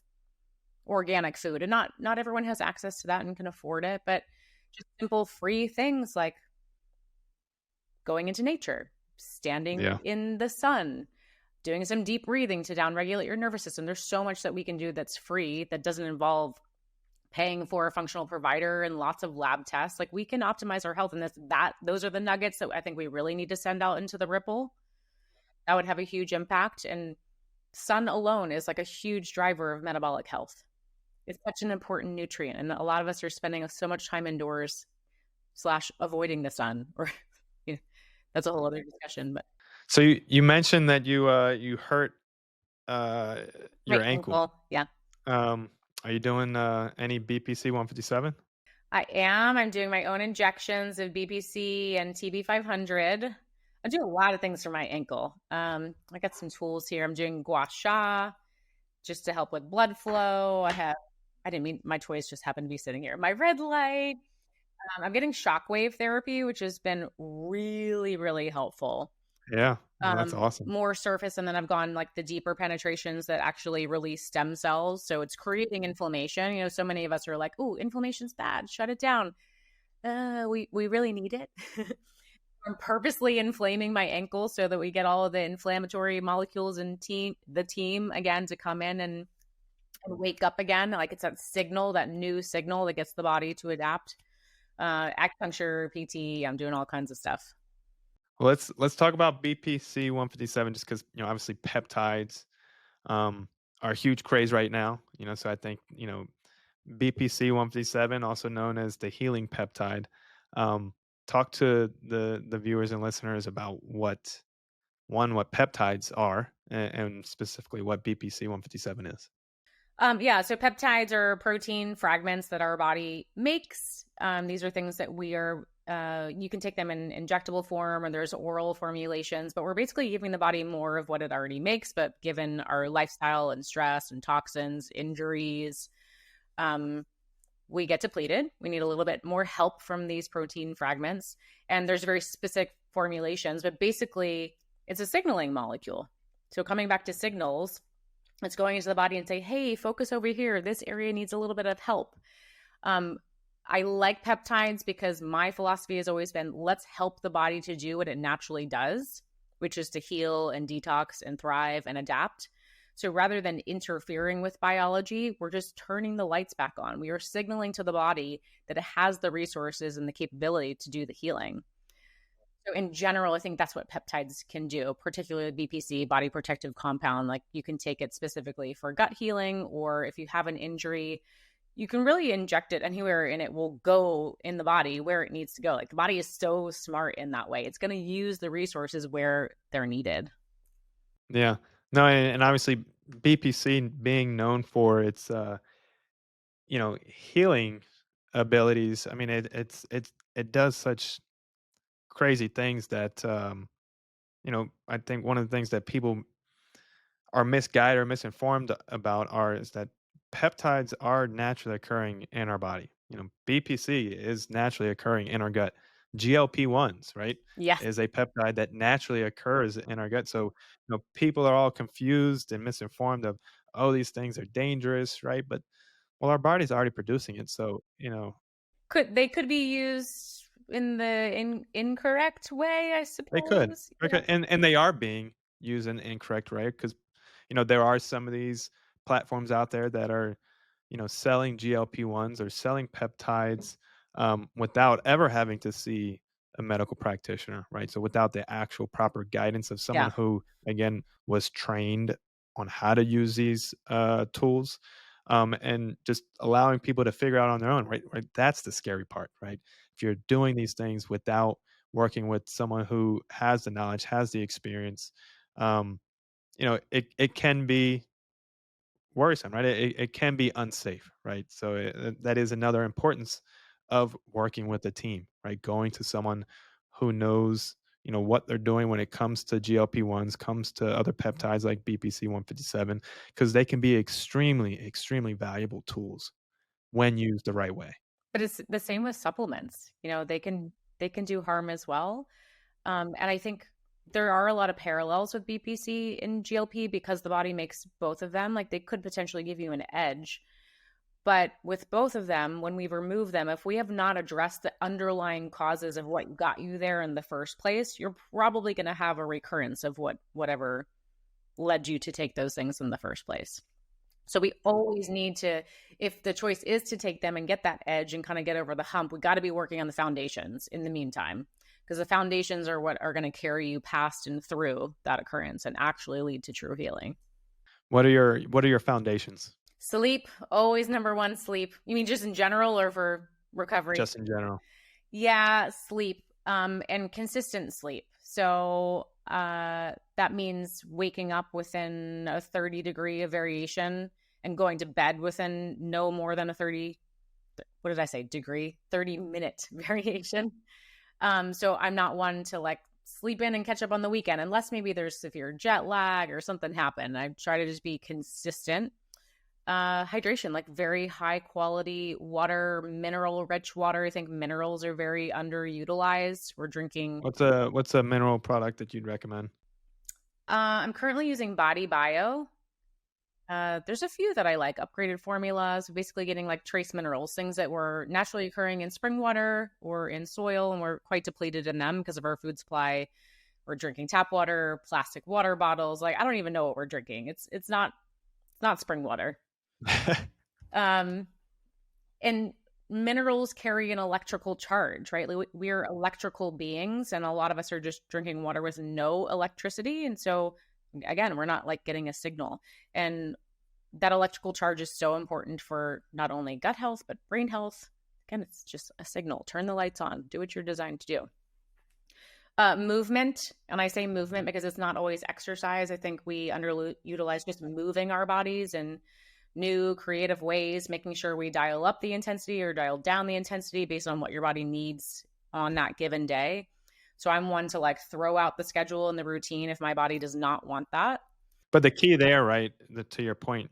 organic food. And not everyone has access to that and can afford it, but just simple free things like going into nature, standing yeah, in the sun, doing some deep breathing to downregulate your nervous system. There's so much that we can do that's free that doesn't involve paying for a functional provider and lots of lab tests. Like we can optimize our health, and those are the nuggets that I think we really need to send out into the ripple. That would have a huge impact. And sun alone is like a huge driver of metabolic health. It's such an important nutrient, and a lot of us are spending so much time indoors slash avoiding the sun, or you know, that's a whole other discussion. But so you mentioned that you hurt, uh, my your ankle. ankle, yeah. Um, are you doing, any BPC 157? I am. I'm doing my own injections of BPC and TB 500. I do a lot of things for my ankle. I got some tools here. I'm doing gua sha just to help with blood flow. I didn't mean my toys just happen to be sitting here. My red light. I'm getting shockwave therapy, which has been really, really helpful. Yeah, well, that's awesome. More surface, and then I've gone like the deeper penetrations that actually release stem cells. So it's creating inflammation. So many of us are like, "Oh, inflammation's bad. Shut it down." We really need it. I'm purposely inflaming my ankle so that we get all of the inflammatory molecules and the team again to come in and wake up again. Like it's that signal, that new signal that gets the body to adapt. Acupuncture, PT. I'm doing all kinds of stuff. Well, let's talk about BPC 157, just because, obviously peptides, are a huge craze right now. So I think, BPC 157, also known as the healing peptide. Talk to the viewers and listeners about what peptides are, and specifically what BPC 157 is. Yeah, so peptides are protein fragments that our body makes. These are things that you can take them in injectable form, or there's oral formulations, but we're basically giving the body more of what it already makes. But given our lifestyle and stress and toxins, injuries, we get depleted. We need a little bit more help from these protein fragments. And there's very specific formulations, but basically it's a signaling molecule. So coming back to signals, it's going into the body and say, hey, focus over here. This area needs a little bit of help. I like peptides because my philosophy has always been, let's help the body to do what it naturally does, which is to heal and detox and thrive and adapt. So rather than interfering with biology, we're just turning the lights back on. We are signaling to the body that it has the resources and the capability to do the healing. So in general, I think that's what peptides can do, particularly BPC, body protective compound. Like you can take it specifically for gut healing, or if you have an injury, you can really inject it anywhere and it will go in the body where it needs to go. Like the body is so smart in that way. It's going to use the resources where they're needed. Yeah. No, and obviously BPC being known for its, healing abilities. I mean, it does such crazy things that, I think one of the things that people are misguided or misinformed about is that peptides are naturally occurring in our body. BPC is naturally occurring in our gut. GLP-1s, right, Yes. is a peptide that naturally occurs in our gut. So, people are all confused and misinformed of, oh, these things are dangerous, right? But well, our body's already producing it, so Could be used in the incorrect way, I they could, suppose. they Yeah. could, and they are being used in the incorrect way because there are some of these platforms out there that are selling GLP-1s or selling peptides without ever having to see a medical practitioner, right? So without the actual proper guidance of someone Yeah. who, again, was trained on how to use these tools, and just allowing people to figure out on their own, right? Right. That's the scary part, right? If you're doing these things without working with someone who has the knowledge, has the experience, um, it can be worrisome, right? It can be unsafe, right? So that is another importance of working with a team, right? Going to someone who knows, what they're doing when it comes to GLP-1s, comes to other peptides like BPC 157, because they can be extremely, extremely valuable tools when used the right way. But it's the same with supplements. They can do harm as well. And I think there are a lot of parallels with BPC and GLP because the body makes both of them. Like they could potentially give you an edge. But with both of them, when we remove them, if we have not addressed the underlying causes of what got you there in the first place, you're probably going to have a recurrence of whatever led you to take those things in the first place. So we always need to, if the choice is to take them and get that edge and kind of get over the hump, we got to be working on the foundations in the meantime, because the foundations are what are going to carry you past and through that occurrence and actually lead to true healing. What are your foundations? Sleep, always number one, sleep. You mean just in general or for recovery? Just in general. Yeah, sleep, and consistent sleep. So that means waking up within a 30-degree of variation and going to bed within no more than a 30-minute variation. So I'm not one to like sleep in and catch up on the weekend unless maybe there's severe jet lag or something happened. I try to just be consistent. Hydration, like very high quality water, mineral rich water. I think minerals are very underutilized. We're drinking. What's a mineral product that you'd recommend? I'm currently using Body Bio. There's a few that I like. Upgraded formulas, basically getting like trace minerals, things that were naturally occurring in spring water or in soil, and we're quite depleted in them because of our food supply. We're drinking tap water, plastic water bottles. Like I don't even know what we're drinking. It's not spring water. Um, and minerals carry an electrical charge, right? Like we're electrical beings, and a lot of us are just drinking water with no electricity. And so, again, we're not like getting a signal. And that electrical charge is so important for not only gut health, but brain health. Again, it's just a signal. Turn the lights on, do what you're designed to do. Movement, and I say movement because it's not always exercise. I think we underutilize just moving our bodies and new creative ways, making sure we dial up the intensity or dial down the intensity based on what your body needs on that given day. So I'm one to like throw out the schedule and the routine if my body does not want that. But the key there, right, to your point,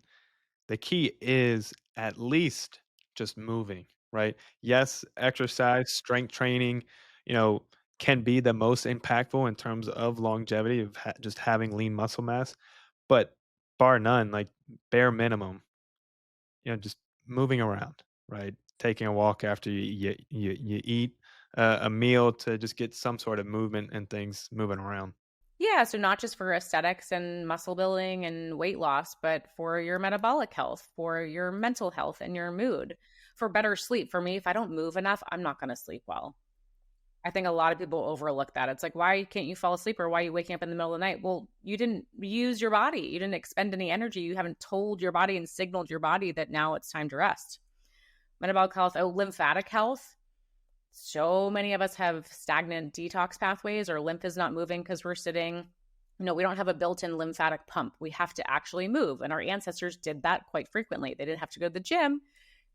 the key is at least just moving, right? Yes, exercise, strength training, you know, can be the most impactful in terms of longevity of just having lean muscle mass, but bar none, like bare minimum, just moving around, right? Taking a walk after you eat a meal to just get some sort of movement and things moving around. Yeah, so not just for aesthetics and muscle building and weight loss, but for your metabolic health, for your mental health and your mood, for better sleep. For me, if I don't move enough, I'm not going to sleep well. I think a lot of people overlook that. It's like, why can't you fall asleep or why are you waking up in the middle of the night? Well, you didn't use your body. You didn't expend any energy. You haven't told your body and signaled your body that now it's time to rest. Metabolic health, lymphatic health. So many of us have stagnant detox pathways or lymph is not moving because we're sitting. We don't have a built-in lymphatic pump. We have to actually move. And our ancestors did that quite frequently. They didn't have to go to the gym.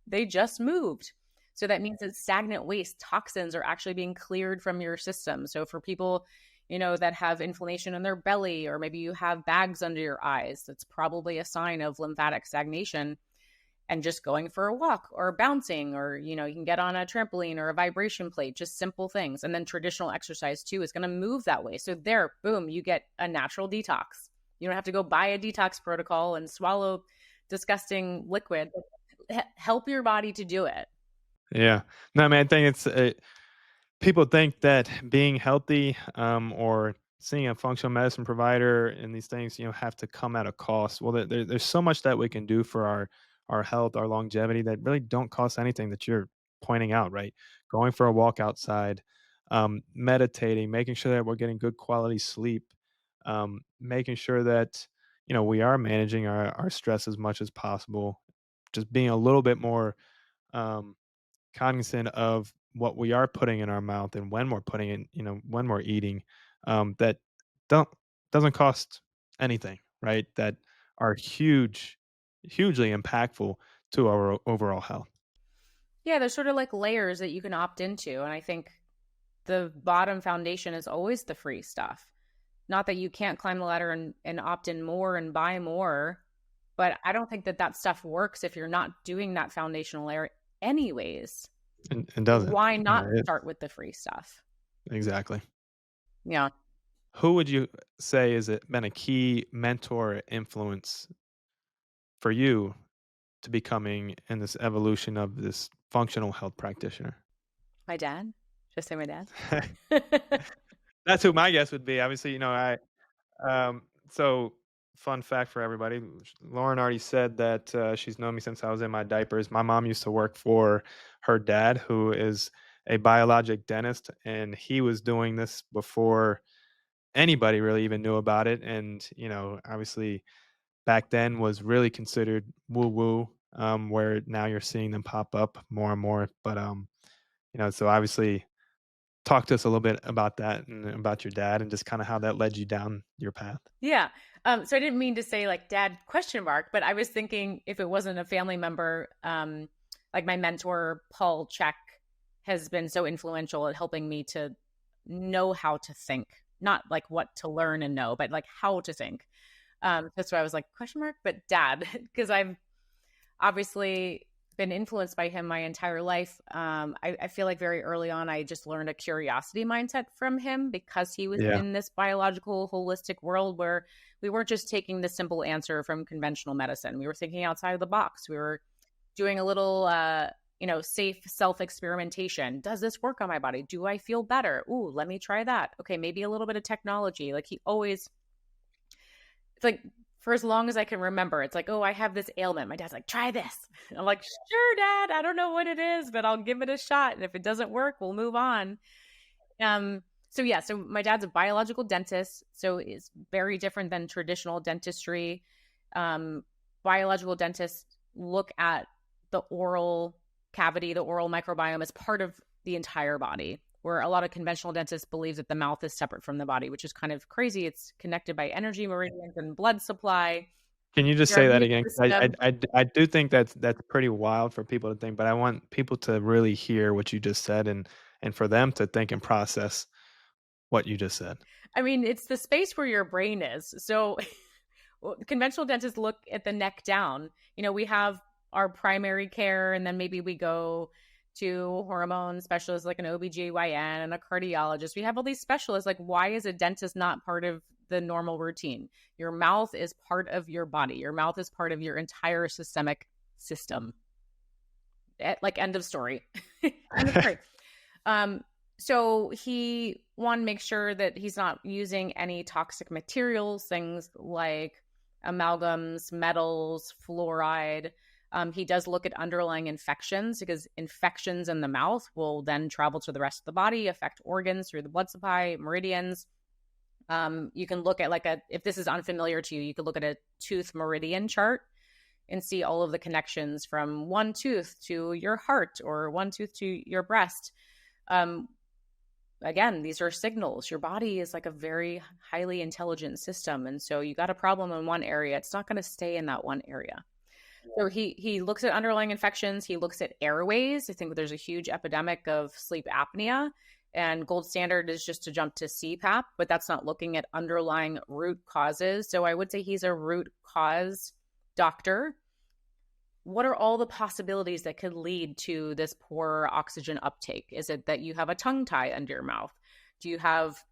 They just moved. So that means that stagnant waste, toxins are actually being cleared from your system. So for people, that have inflammation in their belly, or maybe you have bags under your eyes, that's probably a sign of lymphatic stagnation. and just going for a walk or bouncing, or, you know, you can get on a trampoline or a vibration plate, just simple things. And then traditional exercise too is going to move that way. So there, boom, you get a natural detox. You don't have to go buy a detox protocol and swallow disgusting liquid. Help your body to do it. Yeah. No, I mean, I think it's people think that being healthy or seeing a functional medicine provider and these things, have to come at a cost. Well, there's so much that we can do for our health, our longevity that really don't cost anything that you're pointing out, right? Going for a walk outside, meditating, making sure that we're getting good quality sleep, making sure that, we are managing our stress as much as possible, just being a little bit more um, cognizant of what we are putting in our mouth and when we're putting in, when we're eating, that don't doesn't cost anything, right? That are hugely impactful to our overall health. Yeah, there's sort of like layers that you can opt into. And I think the bottom foundation is always the free stuff. Not that you can't climb the ladder and opt in more and buy more, but I don't think that that stuff works if you're not doing that foundational layer anyways. And doesn't. Why not start with the free stuff? Exactly. Yeah. Who would you say has it been a key mentor influence for you to becoming in this evolution of this functional health practitioner? My dad? Just say my dad. That's who my guess would be. Obviously, so fun fact for everybody. Lauren already said that she's known me since I was in my diapers. My mom used to work for her dad, who is a biologic dentist, and he was doing this before anybody really even knew about it. And, obviously back then was really considered woo woo, where now you're seeing them pop up more and more. But, so obviously talk to us a little bit about that and about your dad and just kind of how that led you down your path. Yeah. So I didn't mean to say like dad ? But I was thinking if it wasn't a family member, like my mentor, Paul Chek, has been so influential at helping me to know how to think, not like what to learn and know, but like how to think. That's why I was like ? But dad, because I've obviously been influenced by him my entire life. I feel like very early on, I just learned a curiosity mindset from him because he was in this biological, holistic world where we weren't just taking the simple answer from conventional medicine. We were thinking outside of the box. We were doing a little, safe self-experimentation. Does this work on my body? Do I feel better? Ooh, let me try that. Okay, maybe a little bit of technology. Like he always, it's like, for as long as I can remember, it's like, oh, I have this ailment. My dad's like, try this. And I'm like, sure, Dad. I don't know what it is, but I'll give it a shot. And if it doesn't work, we'll move on. So my dad's a biological dentist. So it's very different than traditional dentistry. Biological dentists look at the oral cavity, the oral microbiome as part of the entire body, where a lot of conventional dentists believe that the mouth is separate from the body, which is kind of crazy. It's connected by energy meridians and blood supply. Can you just say that again? I do think that's pretty wild for people to think, but I want people to really hear what you just said and for them to think and process what you just said. I mean, it's the space where your brain is. So conventional dentists look at the neck down. We have our primary care, and then maybe we go to hormone specialists like an OBGYN and a cardiologist. We have all these specialists. Like, why is a dentist not part of the normal routine? Your mouth is part of your body. Your mouth is part of your entire systemic system. Like, end of story. End of story. So he wanted to make sure that he's not using any toxic materials, things like amalgams, metals, fluoride. He does look at underlying infections because infections in the mouth will then travel to the rest of the body, affect organs through the blood supply, meridians. You can look at if this is unfamiliar to you, you could look at a tooth meridian chart and see all of the connections from one tooth to your heart or one tooth to your breast. Again, these are signals. Your body is like a very highly intelligent system. And so you got a problem in one area, it's not going to stay in that one area. So he looks at underlying infections. He looks at airways. I think there's a huge epidemic of sleep apnea, and gold standard is just to jump to CPAP, but that's not looking at underlying root causes. So I would say he's a root cause doctor. what are all the possibilities that could lead to this poor oxygen uptake? Is it that you have a tongue tie under your mouth? Do you have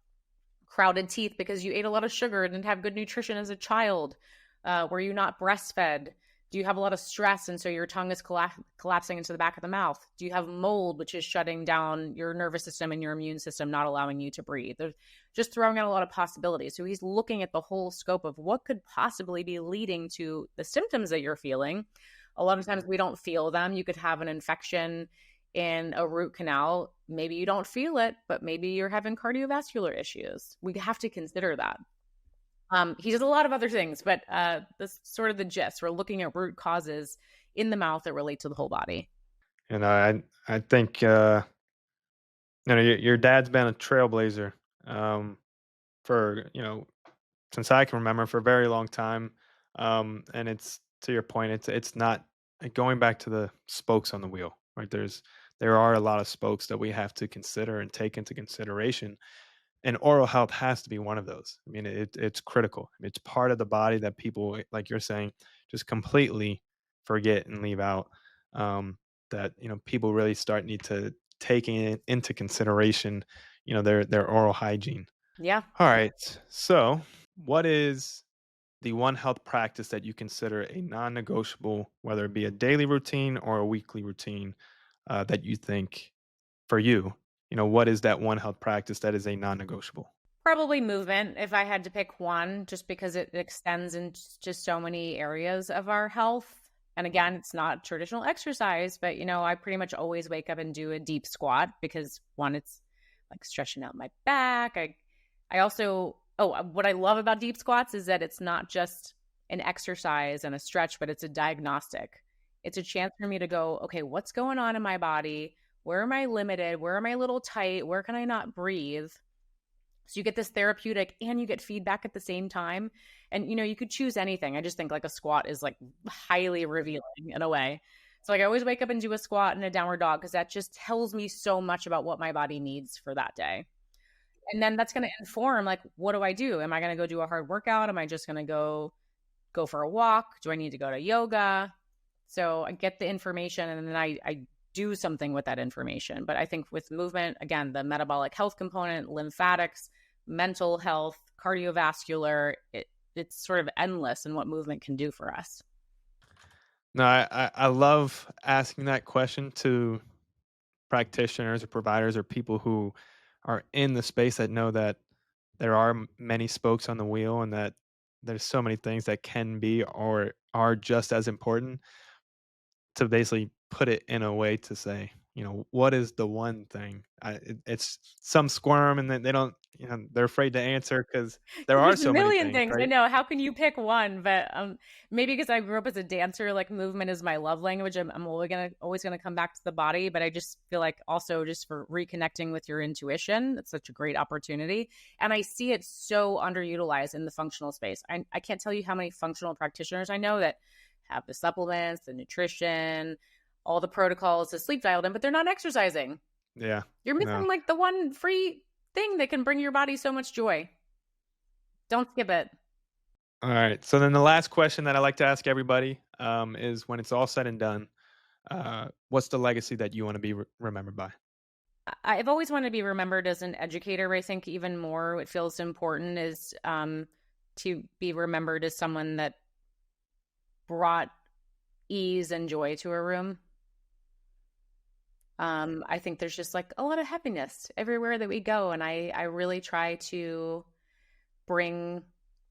crowded teeth because you ate a lot of sugar and didn't have good nutrition as a child? Were you not breastfed? Do you have a lot of stress and so your tongue is collapsing into the back of the mouth? Do you have mold, which is shutting down your nervous system and your immune system, not allowing you to breathe? There's just throwing out a lot of possibilities. So he's looking at the whole scope of what could possibly be leading to the symptoms that you're feeling. A lot of times we don't feel them. You could have an infection in a root canal. Maybe you don't feel it, but maybe you're having cardiovascular issues. We have to consider that. He does a lot of other things, but that's sort of the gist. We're looking at root causes in the mouth that relate to the whole body. And I think your dad's been a trailblazer for since I can remember for a very long time. And it's to your point, it's not going back to the spokes on the wheel, right? There are a lot of spokes that we have to consider and take into consideration, and oral health has to be one of those. I mean, it's critical. It's part of the body that people, like you're saying, just completely forget and leave out. That people really need to taking it into consideration. Their oral hygiene. Yeah. All right. So, what is the one health practice that you consider a non-negotiable, whether it be a daily routine or a weekly routine, that you think for you? What is that one health practice that is a non-negotiable? Probably movement, if I had to pick one, just because it extends into so many areas of our health. And again, it's not traditional exercise, but I pretty much always wake up and do a deep squat because one, it's like stretching out my back. I also, what I love about deep squats is that it's not just an exercise and a stretch, but it's a diagnostic. It's a chance for me to go, okay, what's going on in my body? Where am I limited? Where am I a little tight? Where can I not breathe? So you get this therapeutic and you get feedback at the same time. And you could choose anything. I just think like a squat is like highly revealing in a way. So like I always wake up and do a squat and a downward dog because that just tells me so much about what my body needs for that day. And then that's going to inform like what do I do? Am I going to go do a hard workout? Am I just going to go for a walk? Do I need to go to yoga? So I get the information and then I do something with that information. But I think with movement, again, the metabolic health component, lymphatics, mental health, cardiovascular, it's sort of endless in what movement can do for us. No, I love asking that question to practitioners or providers or people who are in the space that know that there are many spokes on the wheel and that there's so many things that can be or are just as important, to basically put it in a way to say, what is the one thing? It's some squirm and then they don't, they're afraid to answer because there are There's a so many million things, things. I right? know. How can you pick one? But maybe because I grew up as a dancer, like movement is my love language. I'm always gonna come back to the body. But I just feel like also just for reconnecting with your intuition, it's such a great opportunity. And I see it so underutilized in the functional space. I can't tell you how many functional practitioners I know that have the supplements, the nutrition, all the protocols, the sleep dialed in, but they're not exercising. Yeah. You're missing No. like the one free thing that can bring your body so much joy. Don't skip it. All right. So then the last question that I like to ask everybody is, when it's all said and done, what's the legacy that you want to be remembered by? I've always wanted to be remembered as an educator. But I think even more what feels important is to be remembered as someone that brought ease and joy to a room. I think there's just like a lot of happiness everywhere that we go. And I really try to bring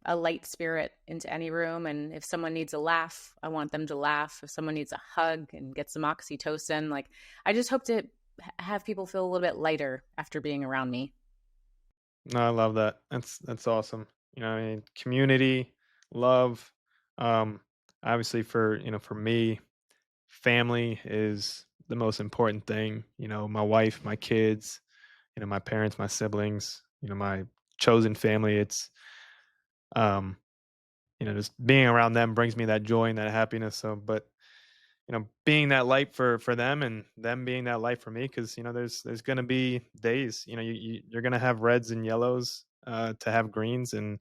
a light spirit into any room. And if someone needs a laugh, I want them to laugh. If someone needs a hug and get some oxytocin, like I just hope to have people feel a little bit lighter after being around me. No, I love that. That's awesome. I mean, community, love. Um, Obviously, for me, family is the most important thing. My wife, my kids, my parents, my siblings, my chosen family. It's um, just being around them brings me that joy and that happiness. So, but being that light for them and them being that light for me, because there's going to be days, you're going to have reds and yellows to have greens, and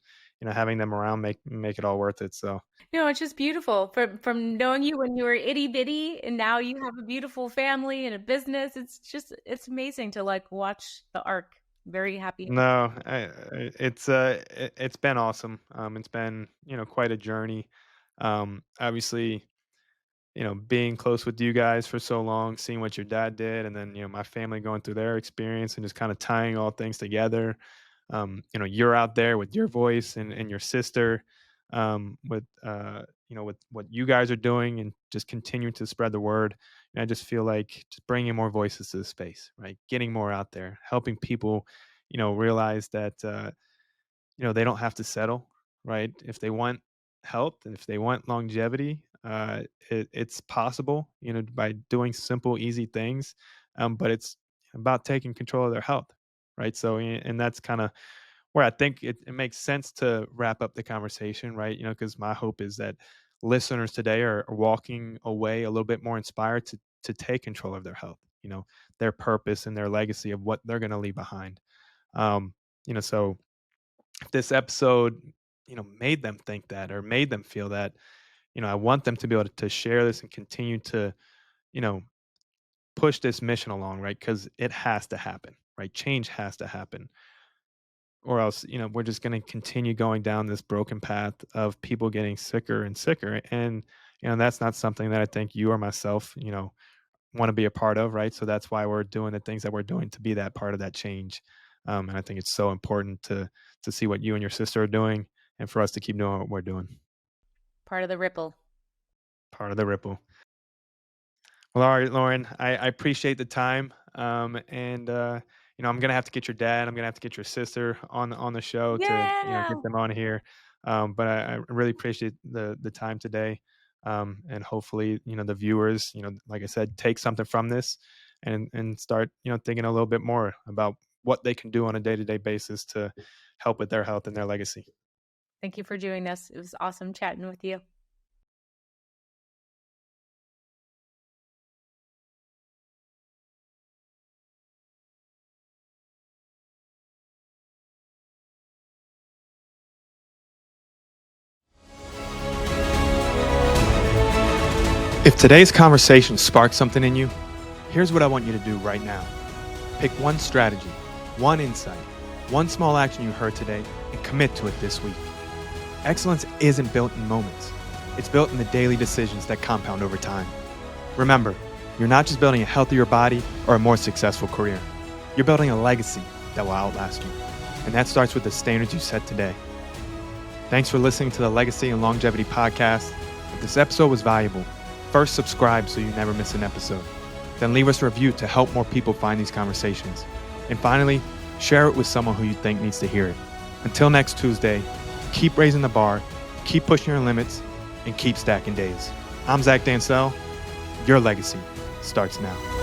having them around make it all worth it. So No, it's just beautiful from knowing you when you were itty bitty and now you have a beautiful family and a business. It's amazing to like watch the arc. Very happy. no, it's been awesome. It's been quite a journey. Obviously, being close with you guys for so long, seeing what your dad did, and then my family going through their experience and just kind of tying all things together. You're out there with your voice and your sister, with with what you guys are doing and just continuing to spread the word. And I just feel like just bringing more voices to the space, right? Getting more out there, helping people, realize that they don't have to settle, right? If they want health and if they want longevity, it's possible, by doing simple, easy things. But it's about taking control of their health, right? So, and that's kind of where I think it makes sense to wrap up the conversation, right? Because my hope is that listeners today are walking away a little bit more inspired to take control of their health, their purpose and their legacy of what they're going to leave behind. So if this episode, made them think that or made them feel that, I want them to be able to share this and continue to, you know, push this mission along, right? Because it has to happen, right? Change has to happen. Or else, we're just going to continue going down this broken path of people getting sicker and sicker. And, that's not something that I think you or myself, want to be a part of, right? So that's why we're doing the things that we're doing to be that part of that change. And I think it's so important to see what you and your sister are doing, and for us to keep doing what we're doing. Part of the ripple. Part of the ripple. Well, all right, Lauren, I appreciate the time. And I'm gonna have to get your dad. I'm gonna have to get your sister on the show to Yeah. get them on here. But I really appreciate the time today. And hopefully, the viewers, like I said, take something from this and start, thinking a little bit more about what they can do on a day-to-day basis to help with their health and their legacy. Thank you for doing this. It was awesome chatting with you. If today's conversation sparked something in you, here's what I want you to do right now. Pick one strategy, one insight, one small action you heard today, and commit to it this week. Excellence isn't built in moments. It's built in the daily decisions that compound over time. Remember, you're not just building a healthier body or a more successful career. You're building a legacy that will outlast you. And that starts with the standards you set today. Thanks for listening to the Legacy and Longevity Podcast. If this episode was valuable, first subscribe so you never miss an episode. Then leave us a review to help more people find these conversations. And finally, share it with someone who you think needs to hear it. Until next Tuesday, keep raising the bar, keep pushing your limits, and keep stacking days. I'm Zach Dansell. Your legacy starts now.